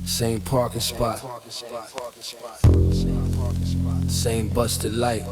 Same parking spot, same busted light.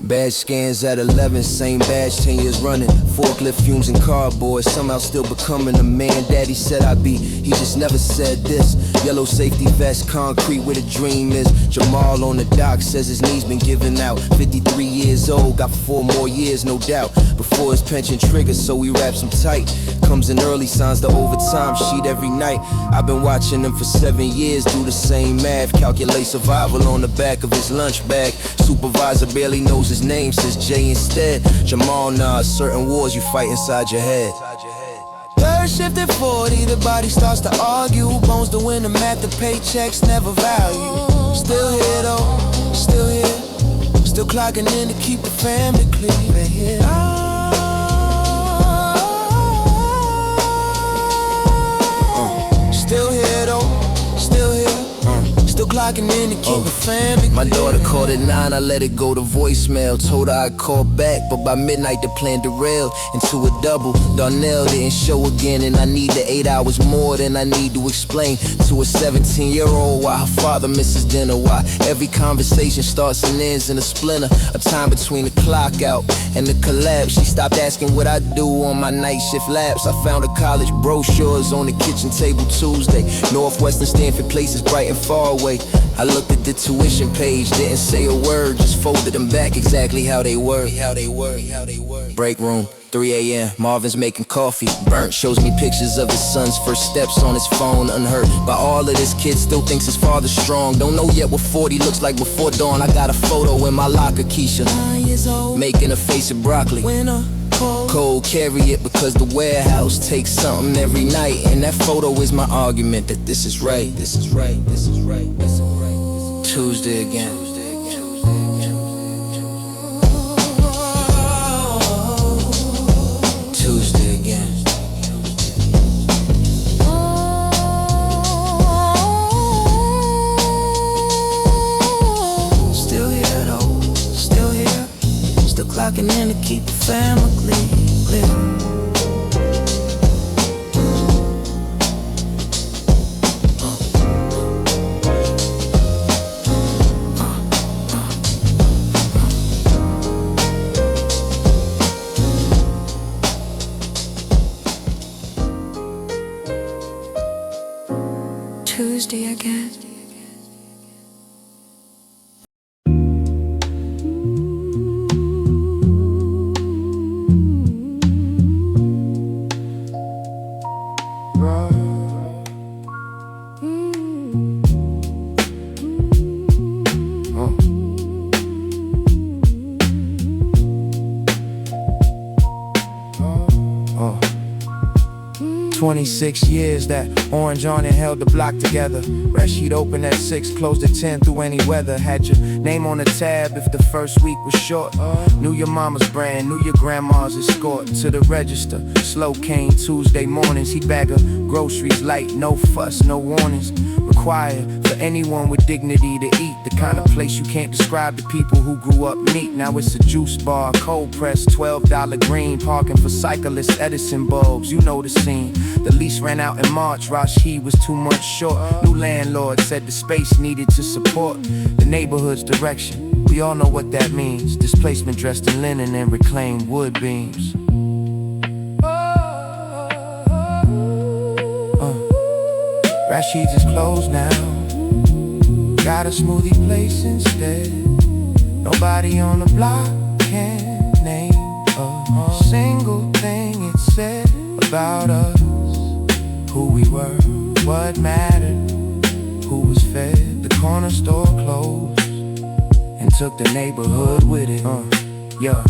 Badge scans at 11, same badge 10 years running. Forklift fumes and cardboard, somehow still becoming the man daddy said I'd be. He just never said this. Yellow safety vest, concrete where the dream is. Jamal on the dock says his knees been giving out. 53 years old, got 4 more years no doubt before his pension triggers, so we wraps him tight. Comes in early, signs the overtime sheet every night. I've been watching him for 7 years, do the same math. Calculate survival on the back of his lunch bag. Supervisor barely knows his name, says Jay instead. Jamal nods, certain wars you fight inside your head. Third shift at 40, the body starts to argue. Bones to win the math, the paychecks never value. Still here though, still here. Still clocking in to keep the family clear. Still here though, still here. Still clocking in to keep the family. My daughter called at 9, I let it go to voicemail. Told her I'd call back, but by midnight the plan derailed into a double. Darnell didn't show again, and I need the 8 hours more than I need to explain to a 17-year-old why her father misses dinner. Why every conversation starts and ends in a splinter. A time between the clock out and the collapse. She stopped asking what I do on my night shift laps. I found her college brochures on the kitchen table Tuesday. Northwestern Stanford places bright and far away. I looked at the tuition page, didn't say a word, just folded them back exactly how they were. Break room, 3 a.m., Marvin's making coffee. Burnt shows me pictures of his son's first steps on his phone. Unhurt by all of this, kid still thinks his father's strong. Don't know yet what 40 looks like before dawn. I got a photo in my locker, Keisha, 9 years old, making a face of broccoli. Winter, cold, carry it because the warehouse takes something every night. And that photo is my argument that this is right, this is right, this is right, this is right. Tuesday again. Tuesday again. Still here though, still here. Still clocking in to keep the family clear. Tuesday again. 26 years that orange on it held the block together. Rashid opened at 6, closed at 10 through any weather. Had your name on the tab if the first week was short. Knew your mama's brand, knew your grandma's escort to the register. Slow came Tuesday mornings. He bag of groceries light, no fuss, no warnings. Required for anyone with dignity to eat. The kind of place you can't describe to people who grew up neat. Now it's a juice bar, cold press, $12 green. Parking for cyclists, Edison bulbs, you know the scene. The lease ran out in March, Rashid was 2 months short. New landlord said the space needed to support the neighborhood's direction. We all know what that means. Displacement dressed in linen and reclaimed wood beams. Rashid's is closed now. Got a smoothie place instead. Nobody on the block can name a single thing it said about us. Who we were, what mattered, who was fed. The corner store closed and took the neighborhood with it. Yeah.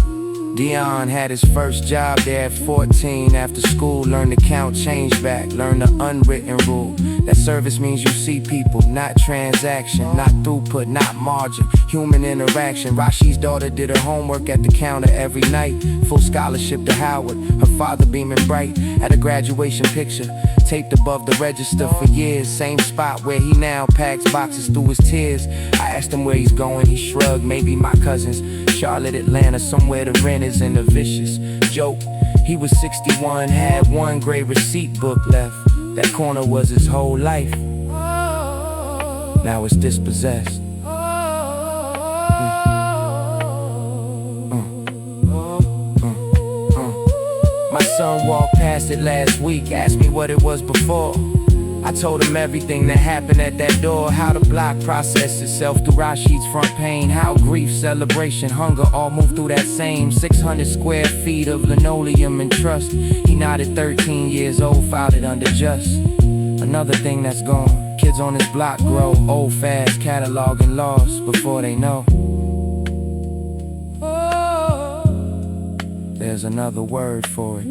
Dion had his first job there at 14. After school, learned to count change back, learned the unwritten rule. That service means you see people, not transaction, not throughput, not margin, human interaction. Rashi's daughter did her homework at the counter every night. Full scholarship to Howard, her father beaming bright. At a graduation picture, taped above the register for years. Same spot where he now packs boxes through his tears. I asked him where he's going, he shrugged. Maybe my cousins, Charlotte, Atlanta, somewhere the rent is in a vicious joke. He was 61, had one gray receipt book left. That corner was his whole life. Now it's dispossessed. My son walked past it last week, asked me what it was before. I told him everything that happened at that door. How the block processed itself through Rashid's front pain. How grief, celebration, hunger all moved through that same 600 square feet of linoleum and trust. He nodded, 13 years old, filed it under just. Another thing that's gone. Kids on this block grow old fast, cataloging loss before they know. There's another word for it.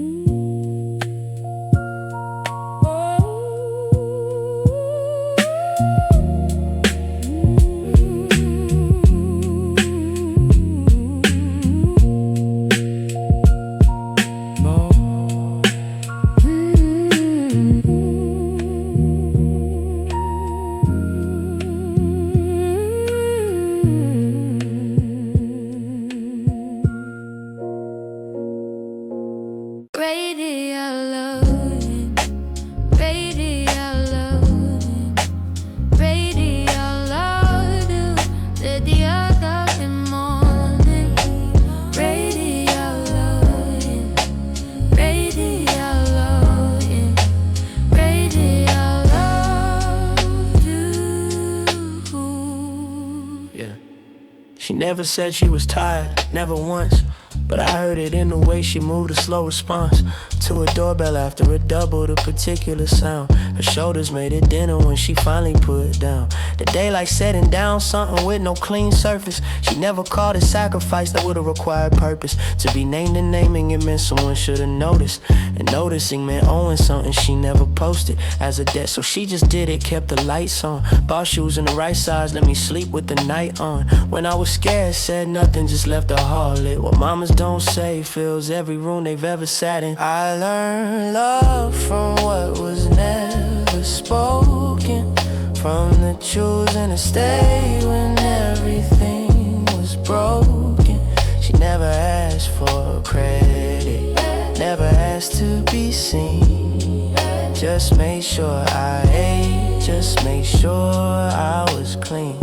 She never said she was tired, never once. But I heard it in the way she moved, a slow response to a doorbell after it doubled a particular sound. Her shoulders made it dinner when she finally put it down. The daylight setting down, something with no clean surface. She never called it sacrifice that would've required purpose. To be named and naming it meant someone should've noticed, and noticing meant owing something she never posted as a debt. So she just did it, kept the lights on, bought shoes in the right size, let me sleep with the night on. When I was scared, said nothing, just left the hall lit. What mamas don't say fills every room they've ever sat in. I learned love from what was never spoken, from the choosing to stay when everything was broken. She never asked for credit, never asked to be seen. Just made sure I ate, just made sure I was clean.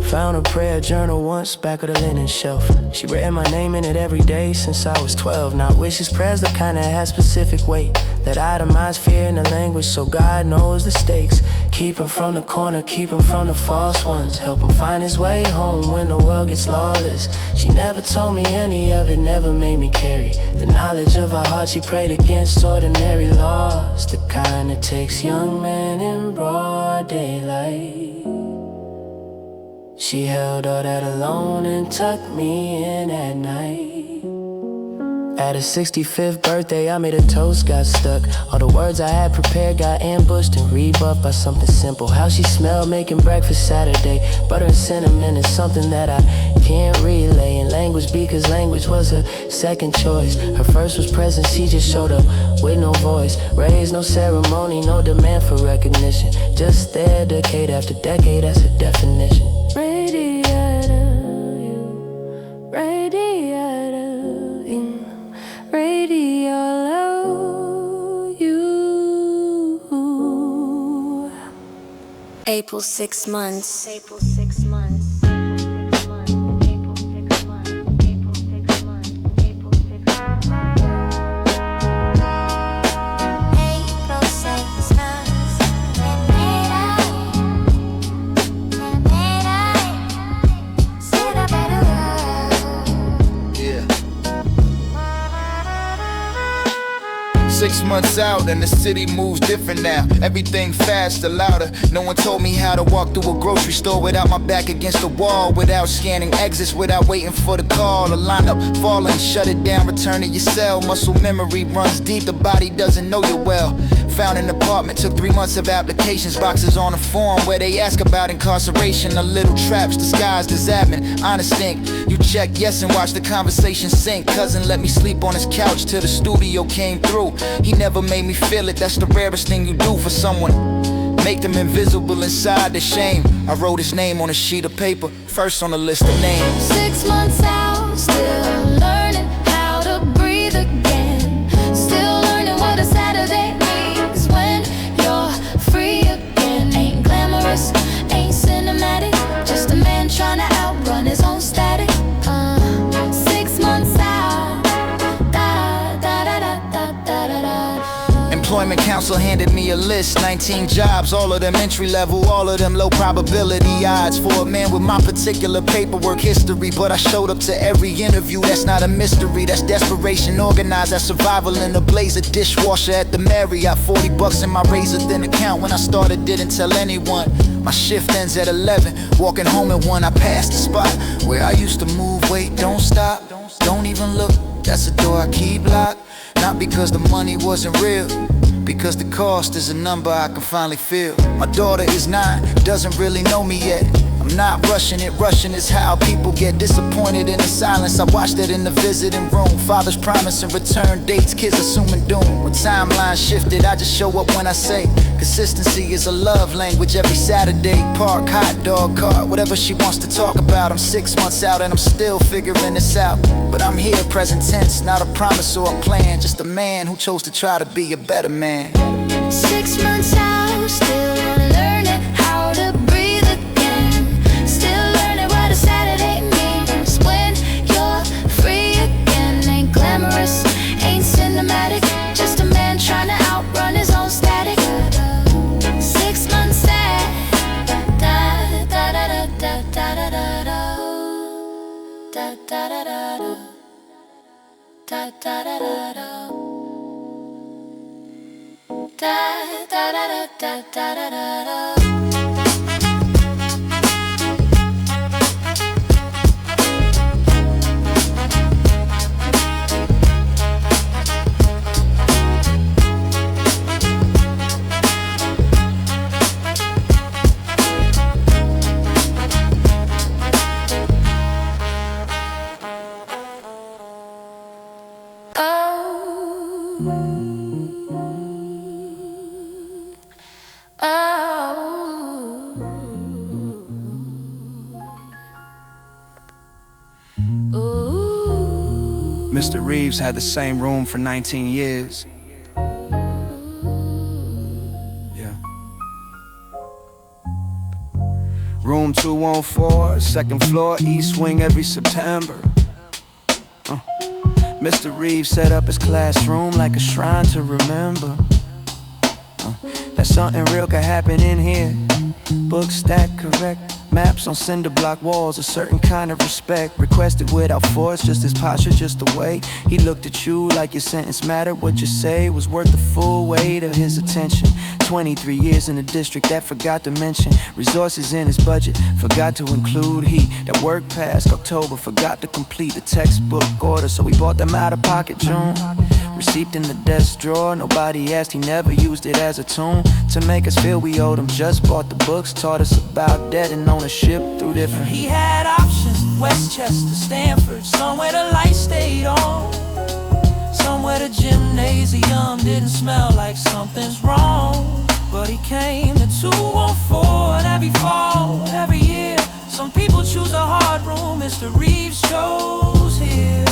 Found a prayer journal once back of the linen shelf. She written my name in it every day since I was 12. Not wishes, prayers, the kind that had specific weight, that itemize fear in the language so God knows the stakes. Keep him from the corner, keep him from the false ones. Help him find his way home when the world gets lawless. She never told me any of it, never made me carry the knowledge of her heart. She prayed against ordinary laws, the kind that takes young men in broad daylight. She held all that alone and tucked me in at night. At her 65th birthday, I made a toast, got stuck. All the words I had prepared got ambushed and rebuffed by something simple. How she smelled making breakfast Saturday. Butter and cinnamon is something that I can't relay in language, because language was her second choice. Her first was presence, she just showed up with no voice. Raised, no ceremony, no demand for recognition. Just there decade after decade, that's her definition. April 6 months. April 6 months. Yeah. 6 months out and the city moves different now. Everything faster, louder. No one told me how to walk through a grocery store without my back against the wall, without scanning exits, without waiting for the call. A lineup falling, shut it down, return to your cell. Muscle memory runs deep, the body doesn't know you well. Found an apartment, took 3 months of applications. Boxes on a form where they ask about incarceration. A little traps disguised as admin. Honest think, you check yes and watch the conversation sink. Cousin let me sleep on his couch till the studio came through. He never made me feel it, that's the rarest thing you do for someone. Make them invisible inside the shame. I wrote his name on a sheet of paper, first on the list of names. 6 months out, still learning how to breathe again. Still learning what a Saturday means when you're free again. Ain't glamorous, ain't cinematic, just a man trying to outrun his own static. 6 months out, da da da da da da da da. Employment council handed me a list, 19 jobs, all of them entry level, all of them low probability odds for a man with my particular paperwork history. But I showed up to every interview, that's not a mystery, that's desperation organized, that's survival in a blazer. Dishwasher at the Marriott, 40 bucks in my razor thin account. When I started, didn't tell anyone. My shift ends at 11, walking home at 1, I passed the spot where I used to move. Wait, don't stop, don't even look, that's a door I keep locked. Not because the money wasn't real, because the cost is a number I can finally feel. My daughter is 9, doesn't really know me yet. I'm not rushing it, rushing is how people get disappointed in the silence. I watched it in the visiting room. Fathers promising return dates, kids assuming doom. When timelines shifted, I just show up when I say consistency is a love language. Every Saturday, park, hot dog cart, whatever she wants to talk about. I'm 6 months out and I'm still figuring this out. But I'm here, present tense, not a promise or a plan. Just a man who chose to try to be a better man. 6 months out, still learning how to breathe again. Still learning what a Saturday means when you're free again. Ain't glamorous, ain't cinematic, just a man trying to outrun his own static. 6 months out, da da da da da da da da da da da da da da da da da. Da da da da da da da da. Mr. Reeves had the same room for 19 years. Yeah. Room 214, second floor, east wing every September. Mr. Reeves set up his classroom like a shrine to remember. That something real could happen in here. Books stacked correct, maps on cinder block walls, a certain kind of respect. Requested without force, just his posture, just the way he looked at you like your sentence mattered. What you say was worth the full weight of his attention. 23 years in the district, that forgot to mention resources in his budget, forgot to include heat. That work past October, forgot to complete the textbook order, so we bought them out of pocket June. Receipt in the desk drawer, nobody asked, he never used it as a tune to make us feel we owed him. Just bought the books, taught us about debt and ownership through different. He had options, Westchester, Stanford, somewhere the lights stayed on, somewhere the gymnasium didn't smell like something's wrong. But he came to 214 every fall, every year. Some people choose a hard room, Mr. Reeves chose here.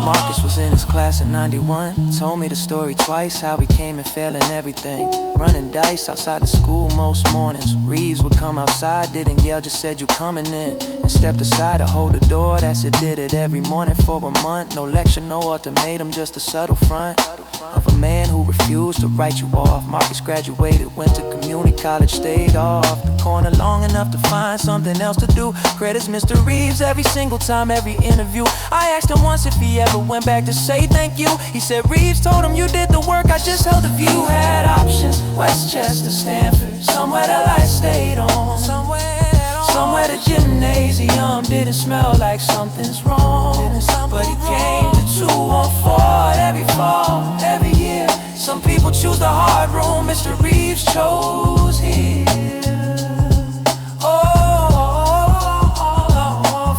Marcus was in his class in 91. Told me the story twice, how he came and failing everything. Running dice outside the school most mornings. Reeves would come outside, didn't yell, just said you coming in, and stepped aside to hold the door. That's it, did it every morning for a month. No lecture, no ultimatum, just a subtle front of a man who refused to write you off. Marcus graduated, went to community college, stayed off the corner long enough to find something else to do. Credits Mr. Reeves every single time, every interview. I asked him once if he ever went back to say thank you. He said Reeves told him you did the work, I just held the view. You had options, Westchester, Stanford, somewhere the lights stayed on, somewhere the gymnasium didn't smell like something's wrong. But he came to 214 every fall, every year. Some people choose the hard room, Mr. Reeves chose here.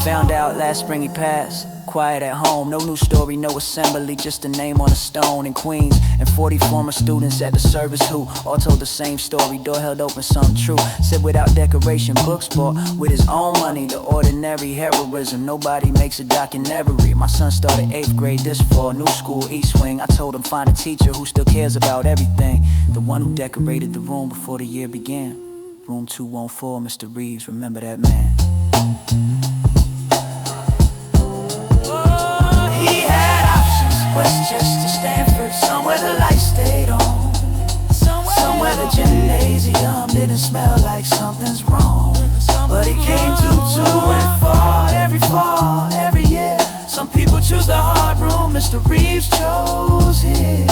Found out last spring he passed, quiet at home. No new story, no assembly, just a name on a stone in Queens. And 40 former students at the service who all told the same story. Door held open, something true. Said without decoration, books bought with his own money. The ordinary heroism, nobody makes a documentary. My son started 8th grade this fall, new school, East Wing. I told him find a teacher who still cares about everything. The one who decorated the room before the year began. Room 214, Mr. Reeves, remember that man. Westchester, Stanford, somewhere the lights stayed on. Somewhere the gymnasium didn't smell like something's wrong. But he came to 214 every fall, every year. Some people choose the hard room, Mr. Reeves chose here.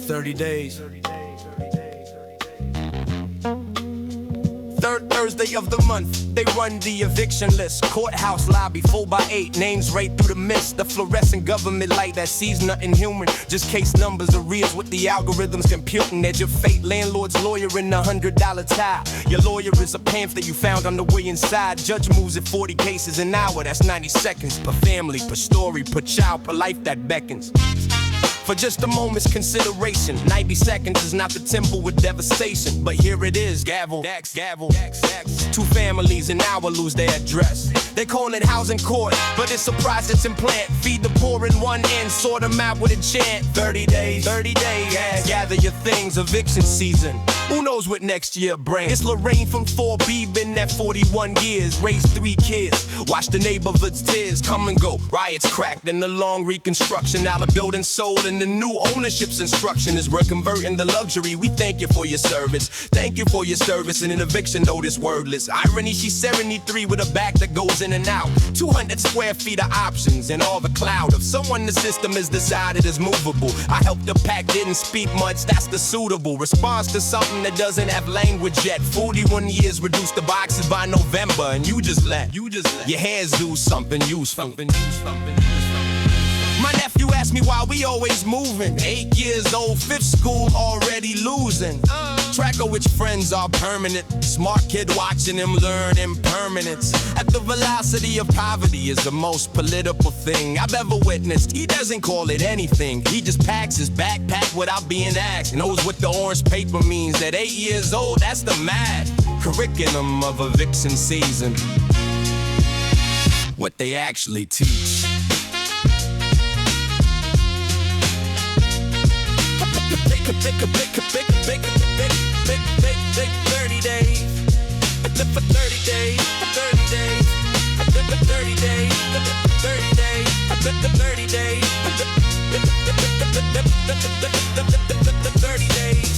30 days. Third Thursday of the month, they run the eviction list. Courthouse lobby, 4x8, names right through the mist. The fluorescent government light that sees nothing human, just case numbers, arrears with the algorithms computing. There's your fate, landlord's lawyer in the $100 tie. Your lawyer is a pamphlet you found on the way inside. Judge moves at 40 cases an hour, that's 90 seconds. Per family, per story, per child, per life that beckons. For just a moment's consideration, 90 seconds is not the tempo with devastation. But here it is, gavel, gavel, two families an hour lose their address. They call it housing court, but it's a process and plant. Feed the poor in one end, sort them out with a chant. 30 days, yeah. Gather your things, eviction season. Who knows what next year brings? It's Lorraine from 4B, been at 41 years, raised 3 kids. Watch the neighborhood's tears come and go. Riots cracked in the long reconstruction. Now the building sold and the new ownership's instruction is we're converting the luxury. We thank you for your service. Thank you for your service in an eviction notice wordless. Irony, she's 73 with a back that goes in and out. 200 square feet of options and all the cloud of someone the system has decided is movable. I helped the pack, didn't speak much, that's the suitable response to something that doesn't have language yet. 41 years reduced the boxes by November, and you just let your hands do something useful. My nephew asked me why we always moving. 8 years old, 5th school, already losing. Track of which friends are permanent. Smart kid watching him learn impermanence. At the velocity of poverty is the most political thing I've ever witnessed. He doesn't call it anything. He just packs his backpack without being asked. Knows what the orange paper means. At 8 years old, that's the mad curriculum of eviction season. What they actually teach. Big 30 days. For 30 days. For 30 days. For 30 days. For 30 days. For 30 days. For 30 days. 30 days.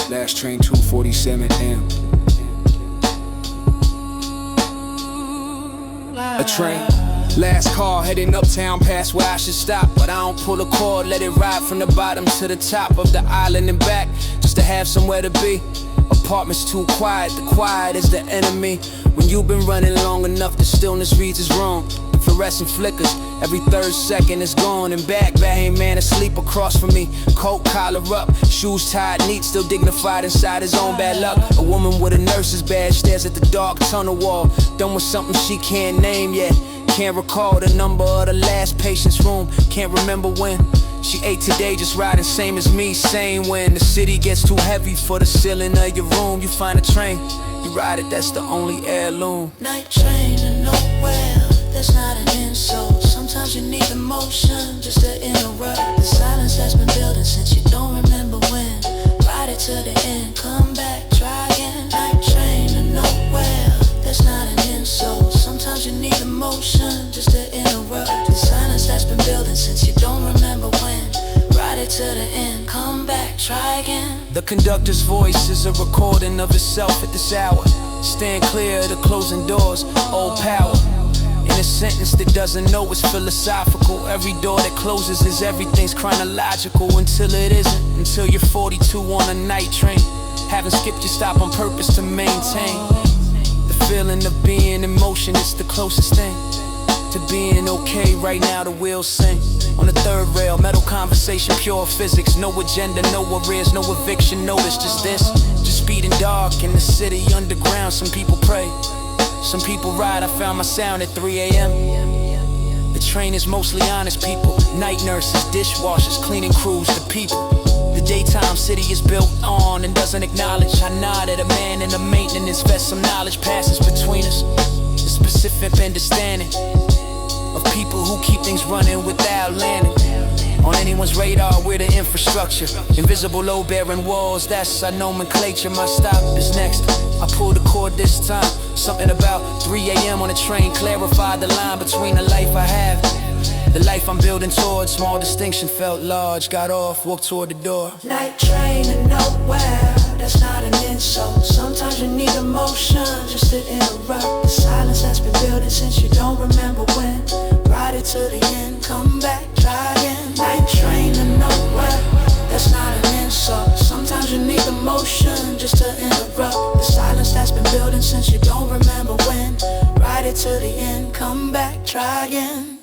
Last train 2:47 AM. A train, last call heading uptown past where I should stop. But I don't pull a cord, let it ride from the bottom to the top of the island and back, just to have somewhere to be. Apartment's too quiet, the quiet is the enemy. When you've been running long enough, the stillness reads as wrong. The fluorescent flickers, Every third second is gone and back. Bad man asleep across from me. Coat collar up, shoes tied neat, still dignified inside his own bad luck. A woman with a nurse's badge stares at the dark tunnel wall, done with something she can't name yet. Can't recall the number of the last patient's room. Can't remember when she ate today, just riding same as me. Same when the city gets too heavy for the ceiling of your room. You find a train, you ride it, that's the only heirloom. Night train to nowhere, that's not an insult. Sometimes you need emotion just to interrupt the silence that's been building since you don't remember when. Ride it to the end, come back, try again. Night train to nowhere, that's not an insult. Sometimes you need emotion just to interrupt the silence that's been building since you don't remember when. Ride it to the end, come back, try again. The conductor's voice is a recording of itself at this hour. Stand clear of the closing doors, old power. In a sentence that doesn't know it's philosophical. Every door that closes is everything's chronological until it isn't. Until you're 42 on a night train, haven't skipped your stop on purpose to maintain the feeling of being in motion. It's the closest thing to being okay. Right now the wheels sing on the third rail, metal conversation, pure physics. No agenda, no arrears, no eviction notice. Just this, just speeding dark in the city underground. Some people pray, some people ride. I found my sound at 3 a.m. The train is mostly honest people, night nurses, dishwashers, cleaning crews, the people. The daytime city is built on and doesn't acknowledge. I nod at a man in a maintenance vest. Some knowledge passes between us, the specific understanding of people who keep things running without landing on anyone's radar. We're the infrastructure, invisible load-bearing walls, that's our nomenclature. My stop is next, I pull the cord this time. Something about 3 a.m. on the train clarified the line between the life I have, the life I'm building towards. Small distinction felt large, got off, walked toward the door. Night train to nowhere, that's not an insult. Sometimes you need emotion just to interrupt the silence that's been building since you don't remember when. Ride it to the end, come back, try again. Night train to nowhere, that's not an insult. Sometimes you need emotion just to interrupt the silence that's been building since you don't remember when. Ride it to the end, come back, try again.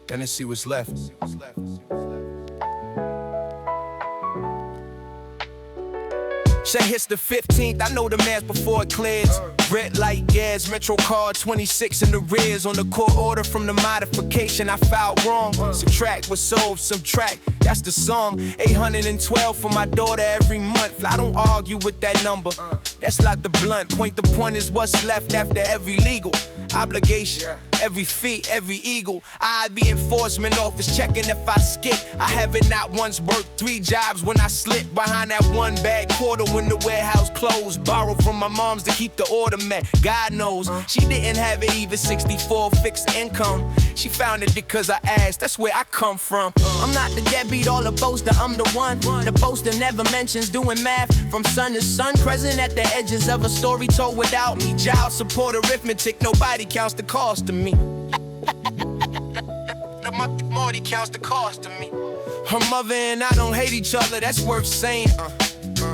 Then let's see what's left. Say it's the 15th, I know the math before it clears. Red light, gas, Metro card, 26 in the rears. On the court order from the modification, I filed wrong. Subtract was sold, subtract, that's the song. 812 for my daughter every month. I don't argue with that number, that's like the blunt. Point, the point is what's left after every legal obligation. Every fee, every eagle. I be enforcement office checking if I skip. I haven't not once worked 3 jobs when I slip behind that one bag quarter when the warehouse closed. Borrowed from my mom's to keep the order met. God knows she didn't have it even 64 fixed income. She found it because I asked, that's where I come from. I'm not the deadbeat or the boaster, I'm the one. The boaster never mentions doing math from sun to sun. Present at the edges of a story told without me. Child support arithmetic, nobody counts the cost to me. Marty counts the cost to me. Her mother and I don't hate each other, that's worth saying.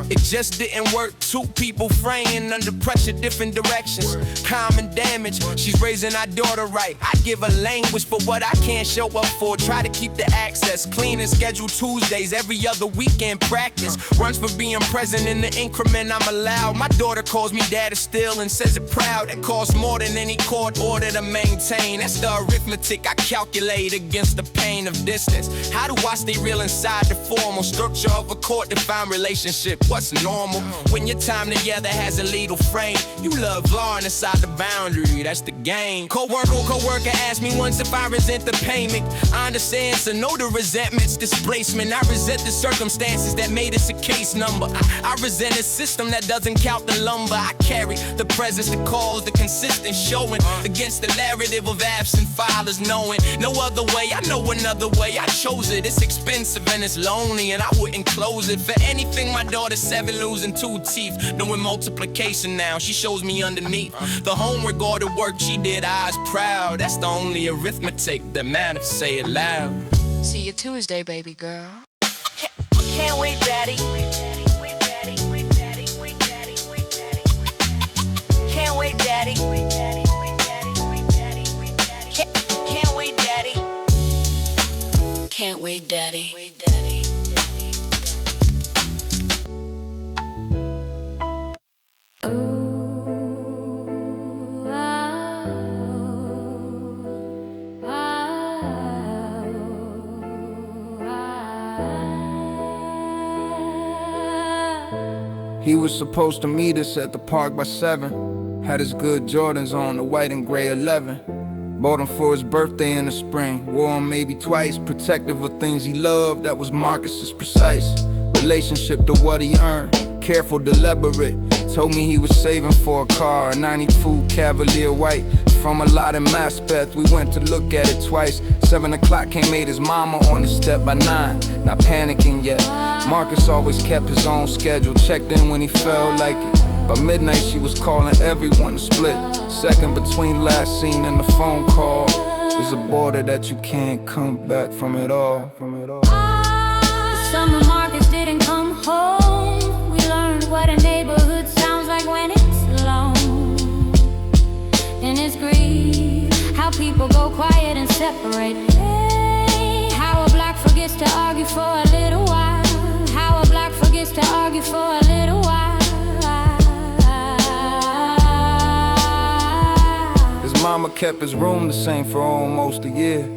It just didn't work, 2 people fraying under pressure, different directions. Common damage, she's raising our daughter right. I give her language for what I can't show up for. Try to keep the access clean and schedule Tuesdays, every other weekend practice. Runs for being present in the increment I'm allowed. My daughter calls me daddy still and says it proud. That costs more than any court order to maintain. That's the arithmetic I calculate against the pain of distance. How do I stay real inside the formal structure of a court-defined relationship? What's normal when your time together has a legal frame? You love law and inside the boundary, that's the game. Co-worker asked me once if I resent the payment. I understand, so know the resentment's displacement. I resent the circumstances that made us a case number. I resent a system that doesn't count the lumber. I carry the presence, the cause, the consistent showing against the narrative of absent fathers knowing no other way. I know another way, I chose it. It's expensive and it's lonely and I wouldn't close it for anything. My daughter's 7 losing 2 teeth, doing multiplication now, she shows me underneath. The homework or the work she did, I was proud. That's the only arithmetic that matters, say it loud. See you Tuesday, baby girl. Can't wait, daddy. Can't wait, daddy. Can't wait, daddy. Can't wait, daddy. He was supposed to meet us at the park by 7. Had his good Jordans on, the white and gray 11. Bought him for his birthday in the spring. Wore him maybe twice, protective of things he loved. That was Marcus's precise relationship to what he earned. Careful, deliberate. Told me he was saving for a car, a 92 Cavalier white. From a lot in Maspeth, we went to look at it twice. 7 o'clock came, made his mama on the step by 9. Not panicking yet. Marcus always kept his own schedule, checked in when he felt like it. By midnight she was calling everyone to split. Second between last scene and the phone call. There's a border that you can't come back from it all. Summer Marcus didn't come home. We learned what a neighborhood sounds like when it's alone. In his grief, how people go quiet and separate. Hey, how a black forgets to argue for a little while. How a black forgets to argue for a little while. His mama kept his room the same for almost a year.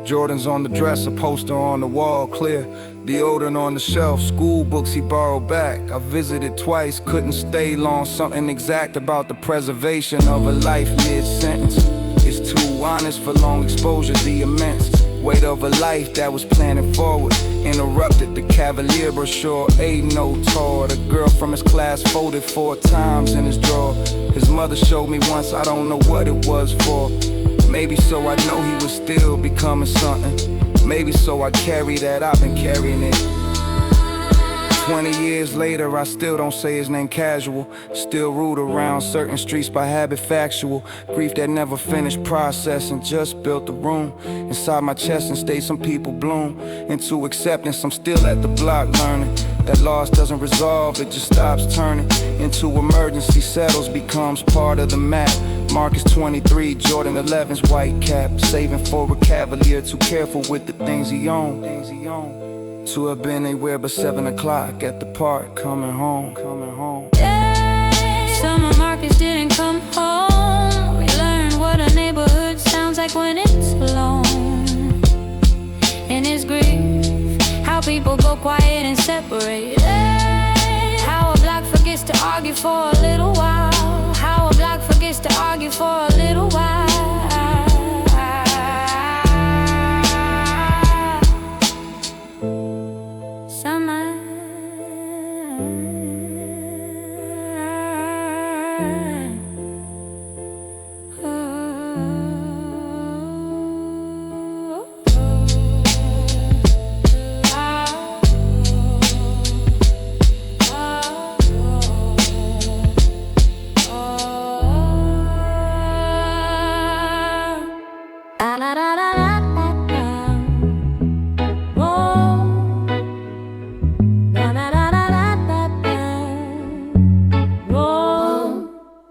Jordans on the dresser, poster on the wall, clear. Deodorant on the shelf, school books he borrowed back. I visited twice, couldn't stay long. Something exact about the preservation of a life mid-sentence. It's too honest for long exposure, the immense weight of a life that was planning forward. Interrupted the Cavalier brochure, a note toward a girl from his class folded 4 times in his drawer. His mother showed me once, I don't know what it was for. Maybe so I know he was still becoming something. Maybe so I carry that, I've been carrying it. 20 years later, I still don't say his name casual. Still root around certain streets by habit factual. Grief that never finished processing, just built a room inside my chest and stayed some people bloom into acceptance. I'm still at the block learning that loss doesn't resolve, it just stops turning into emergency, settles, becomes part of the map. Marcus 23, Jordan 11's white cap, saving for a Cavalier, too careful with the things he owned. To have been anywhere but 7 o'clock at the park, coming home. Summer Marcus didn't come home. We learned what a neighborhood sounds like when it's alone. In his grief, how people go quiet and separate. How a black forgets to argue for a little while. How a black forgets to argue for a little while.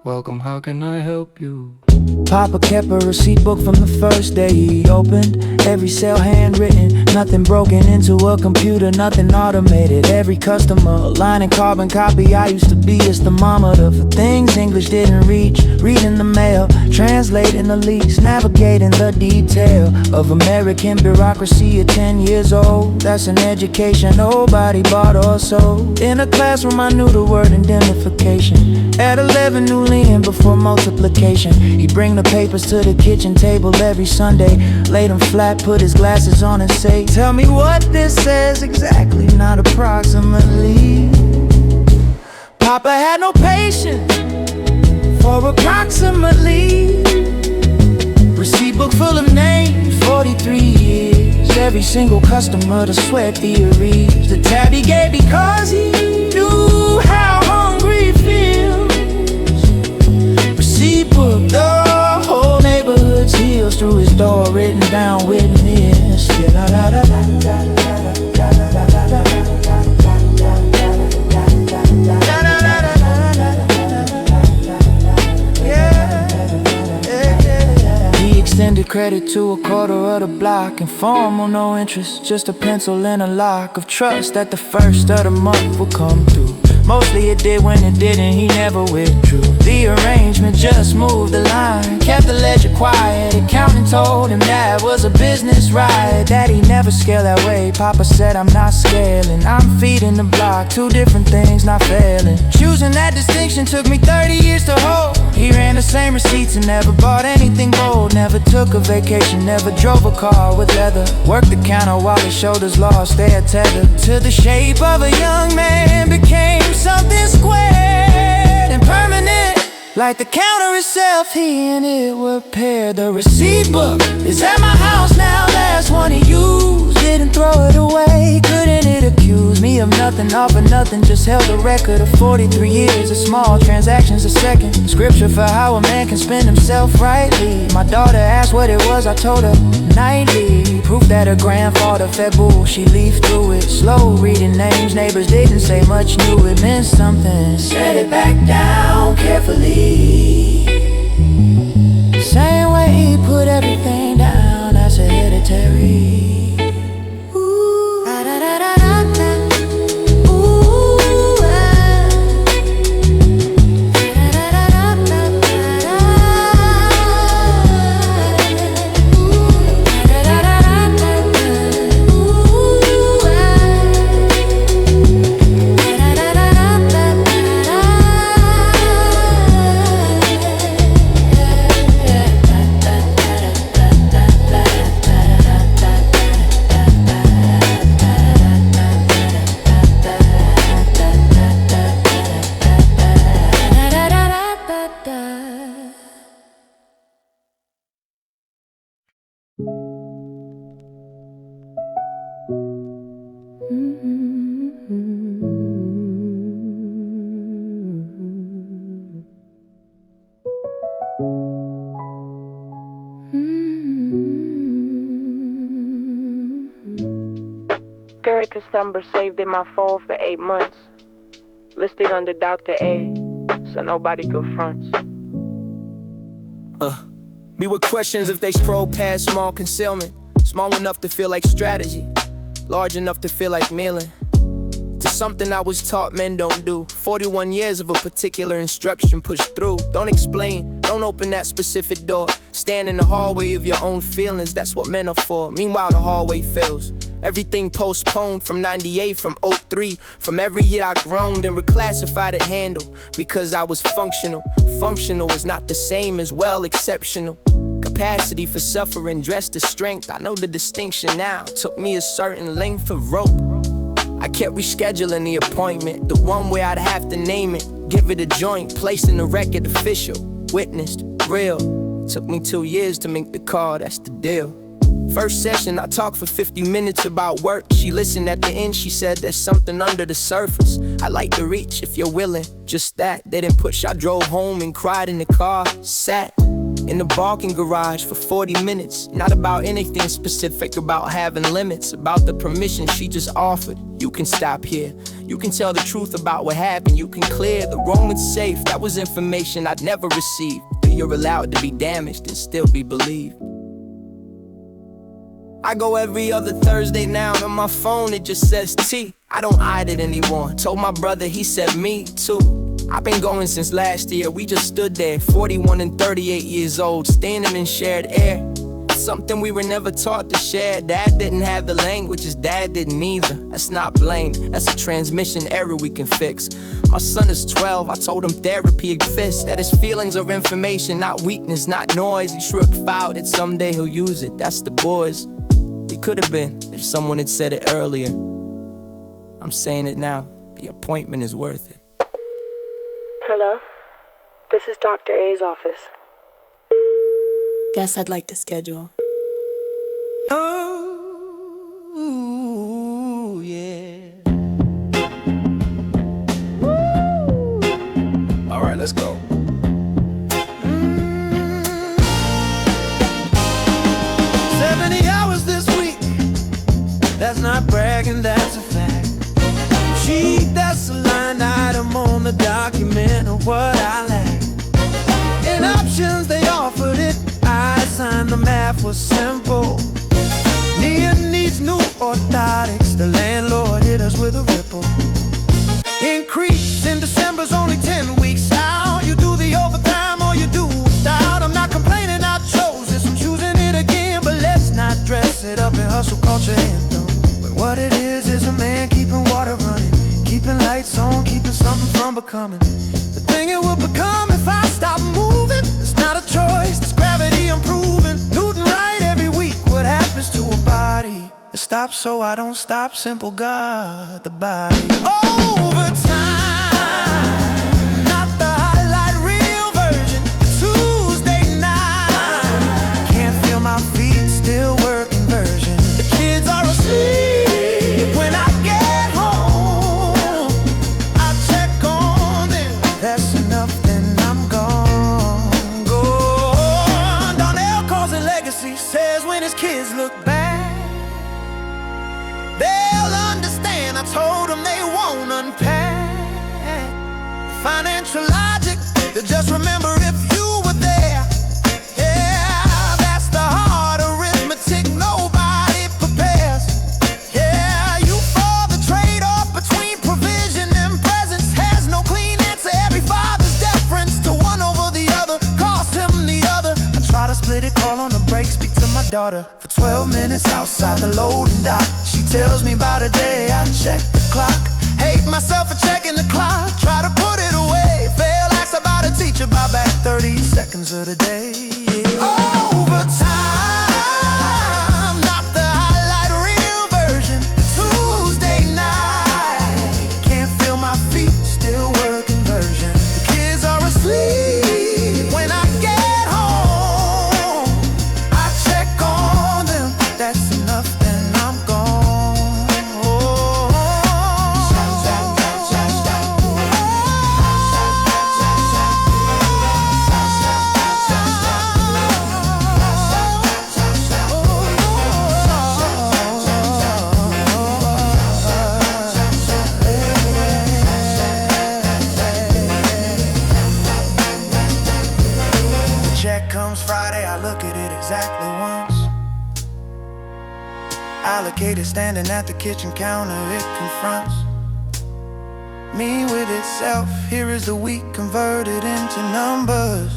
Welcome, how can I help you? Papa kept a receipt book from the first day he opened. Every sale handwritten, nothing broken into a computer, nothing automated. Every customer, a line and carbon copy. I used to be his thermometer for things English didn't reach. Reading the mail, translating the leaks, navigating the detail of American bureaucracy at 10 years old. That's an education nobody bought or sold. In a classroom I knew the word indemnification. At 11 knew Lean before multiplication. He'd bring the papers to the kitchen table every Sunday, laid them flat, put his glasses on and say, tell me what this says exactly, not approximately. Papa had no patience for approximately. Receipt book full of names, 43 years. Every single customer, the sweat theories. The tab he gave because he knew how hungry he feels. Receipt book, the whole neighborhood's heels. Through his door, written down witness. Yeah. headed to a quarter of the block. Informal, no interest, just a pencil and a lock of trust that the first of the month would come through. Mostly it did, when it didn't, he never withdrew. The arrangement just moved the line, kept the ledger quiet. Accountant told him that was a business right, that he never scaled that way. Papa said I'm not scaling, I'm feeding the block. Two different things, not failing. Choosing that distinction took me 30 years to hold. He ran the same receipts and never bought anything bold. Never took a vacation, never drove a car with leather. Worked the counter while his shoulders lost their tether. To the shape of a young man became something squared and permanent, like the counter itself. He and it were paired. The receipt book is at my house now. Last one he used, didn't throw it away. Couldn't it accuse me of nothing, offer nothing? Just held a record of 43 years of small transactions a second. Scripture for how a man can spend himself rightly. My daughter asked what it was, I told her nightly. Proof that her grandfather fed bull, she leafed through it. Slow reading names, neighbors didn't say much, knew it meant something. Set it back down carefully. Same way he put everything down, that's hereditary. December, saved in my phone for 8 months. Listed under Dr. A, so nobody could front. Me with questions if they scroll past small concealment. Small enough to feel like strategy, large enough to feel like kneeling. To something I was taught men don't do. 41 years of a particular instruction pushed through. Don't explain, don't open that specific door. Stand in the hallway of your own feelings, that's what men are for. Meanwhile the hallway fills. Everything postponed from 98, from 03. From every year I groaned and reclassified a handle. Because I was functional. Functional is not the same as well exceptional. Capacity for suffering dressed as strength. I know the distinction now. Took me a certain length of rope. I kept rescheduling the appointment, the one where I'd have to name it, give it a joint, placing the record official, witnessed, real. Took me 2 years to make the call, that's the deal. First session, I talked for 50 minutes about work. She listened at the end, she said there's something under the surface. I like to reach if you're willing, just that. They didn't push, I drove home and cried in the car. Sat in the parking garage for 40 minutes. Not about anything specific, about having limits. About the permission she just offered. You can stop here, you can tell the truth about what happened. You can clear the room, it's safe. That was information I'd never received. But you're allowed to be damaged and still be believed. I go every other Thursday now, and on my phone it just says T. I don't hide it anymore. Told my brother, he said me too. I've been going since last year, we just stood there, 41 and 38 years old, standing in shared air. Something we were never taught to share. Dad didn't have the language, his dad didn't either. That's not blame, that's a transmission error we can fix. My son is 12, I told him therapy exists. That his feelings are information, not weakness, not noise. He should have filed it, someday he'll use it, that's the boys. It could have been, if someone had said it earlier. I'm saying it now, the appointment is worth it. Hello? This is Dr. A's office. Guess I'd like to schedule. Oh, yeah. All right, let's go. 70 hours this week. That's not bragging, that's a fact. Gee, that's a line item on the document of what I lack. In options they offered it, I time the math was simple. Nia needs new orthotics. The landlord hit us with a ripple. Increase in December's only 10 weeks out. You do the overtime or you do without. I'm not complaining, I chose this, I'm choosing it again. But let's not dress it up in hustle culture anthem. But what it is a man keeping water running, keeping lights on, keeping something from becoming the thing it will become if I stop moving. It's not a choice, it's gravity I'm proving. Newton right every week, what happens to a body? It stops so I don't stop, simple God, the body. Overtime, not the highlight reel version. Tuesday night, can't feel my feet, still working version. The kids are asleep when I get home. I check on them, that's enough, then I'm gone. Gone. Donnell calls it legacy, says when his kids look back, they'll understand. I told them they won't unpack financial logic. They'll just remember if you were there. Yeah, that's the hard arithmetic nobody prepares. Yeah, you for the trade-off between provision and presence. Has no clean answer. Every father's deference to one over the other cost him the other. I try to split it, call on the break, speak to my daughter for 12 minutes outside the loading dock. She tells me about a day, I check the clock. Hate myself for checking the clock, try to put it away. Fail, ask about a teacher, buy back 30 seconds of the day. Yeah. Overtime, not the highlight reel version. Tuesday night, can't feel my feet, still working version. The kids are asleep when I get home. I check on them, that's enough, then I'm gone. Check comes Friday, I look at it exactly once. Allocated standing at the kitchen counter, it confronts me with itself. Here is the week converted into numbers.